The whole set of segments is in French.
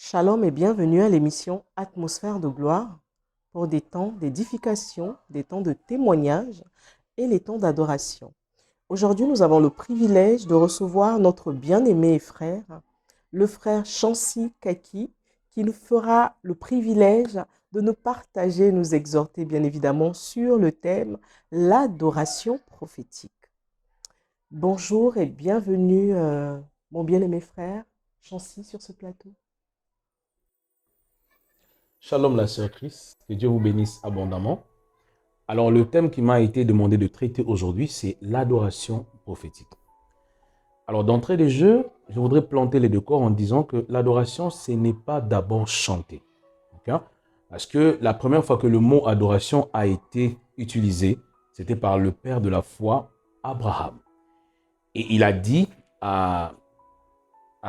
Shalom et bienvenue à l'émission Atmosphère de gloire pour des temps d'édification, des temps de témoignage et les temps d'adoration. Aujourd'hui, nous avons le privilège de recevoir notre bien-aimé frère, le frère Chancy Kaki, qui nous fera le privilège de nous partager, nous exhorter bien évidemment sur le thème l'adoration prophétique. Bonjour et bienvenue, mon bien-aimé frère Chancy, sur ce plateau. Shalom la sœur Chris, que Dieu vous bénisse abondamment. Alors le thème qui m'a été demandé de traiter aujourd'hui, c'est l'adoration prophétique. Alors d'entrée de jeu, je voudrais planter les décors en disant que l'adoration, ce n'est pas d'abord chanter. Okay? Parce que la première fois que le mot adoration a été utilisé, c'était par le père de la foi, Abraham. Et il a dit à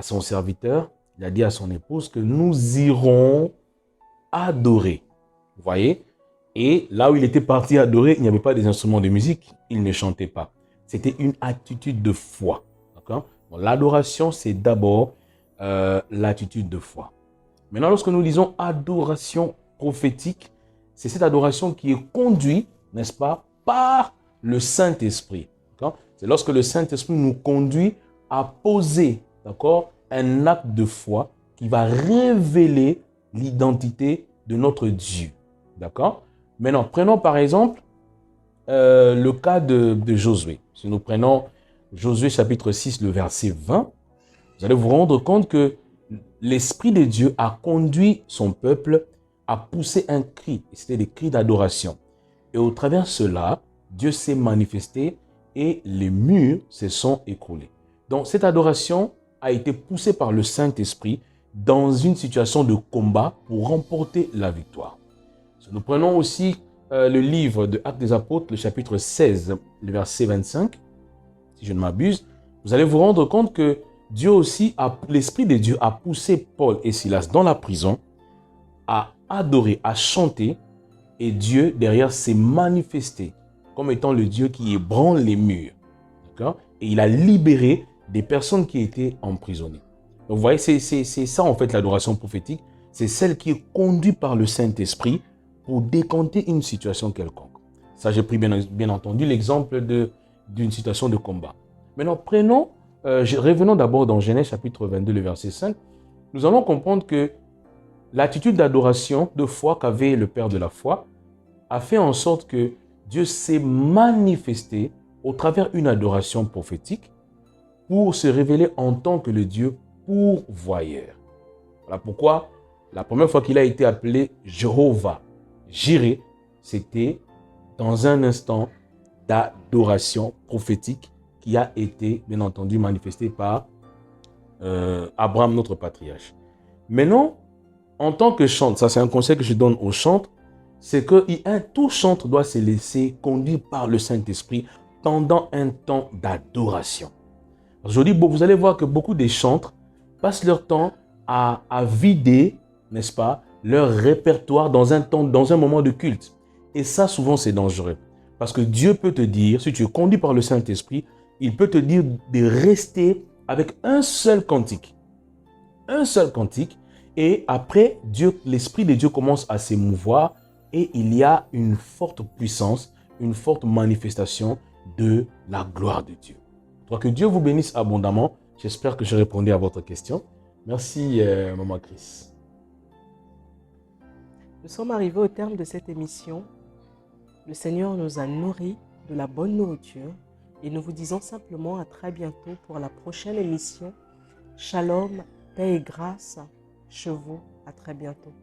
son serviteur, il a dit à son épouse que nous irons adorer. Vous voyez? Et là où il était parti adorer, il n'y avait pas des instruments de musique, il ne chantait pas. C'était une attitude de foi. L'adoration, c'est d'abord l'attitude de foi. Maintenant, lorsque nous disons adoration prophétique, c'est cette adoration qui est conduite, n'est-ce pas, par le Saint-Esprit. C'est lorsque le Saint-Esprit nous conduit à poser, un acte de foi qui va révéler l'identité de notre Dieu. D'accord? Maintenant, prenons par exemple le cas de Josué. Si nous prenons Josué chapitre 6, le verset 20, vous allez vous rendre compte que l'Esprit de Dieu a conduit son peuple à pousser un cri. C'était des cris d'adoration. Et au travers de cela, Dieu s'est manifesté et les murs se sont écroulés. Donc cette adoration a été poussée par le Saint-Esprit dans une situation de combat pour remporter la victoire. Si nous prenons aussi le livre de Actes des Apôtres, le chapitre 16, le verset 25, si je ne m'abuse, vous allez vous rendre compte que Dieu aussi, l'Esprit de Dieu a poussé Paul et Silas dans la prison à adorer, à chanter, et Dieu derrière s'est manifesté comme étant le Dieu qui ébranle les murs. D'accord? Et il a libéré des personnes qui étaient emprisonnées. Donc vous voyez, c'est ça en fait l'adoration prophétique. C'est celle qui est conduite par le Saint-Esprit pour décanter une situation quelconque. Ça, j'ai pris bien entendu l'exemple d'une situation de combat. Maintenant, revenons d'abord dans Genèse chapitre 22, le verset 5. Nous allons comprendre que l'attitude d'adoration, de foi qu'avait le Père de la foi, a fait en sorte que Dieu s'est manifesté au travers d'une adoration prophétique pour se révéler en tant que le Dieu pourvoyeur. Voilà pourquoi la première fois qu'il a été appelé Jéhovah, Jireh, c'était dans un instant d'adoration prophétique qui a été, bien entendu, manifesté par Abraham, notre patriarche. Maintenant, en tant que chantre, ça c'est un conseil que je donne aux chantres, c'est que tout chantre doit se laisser conduire par le Saint-Esprit pendant un temps d'adoration. Aujourd'hui, vous allez voir que beaucoup des chantres passent leur temps à vider, n'est-ce pas, leur répertoire dans un moment de culte. Et ça, souvent, c'est dangereux. Parce que Dieu peut te dire, si tu es conduit par le Saint-Esprit, il peut te dire de rester avec un seul cantique. Un seul cantique. Et après, l'Esprit de Dieu commence à s'émouvoir et il y a une forte puissance, une forte manifestation de la gloire de Dieu. Donc, que Dieu vous bénisse abondamment. J'espère que j'ai répondu à votre question. Merci, Maman Chris. Nous sommes arrivés au terme de cette émission. Le Seigneur nous a nourris de la bonne nourriture et nous vous disons simplement à très bientôt pour la prochaine émission. Shalom, paix et grâce, chevaux, à très bientôt.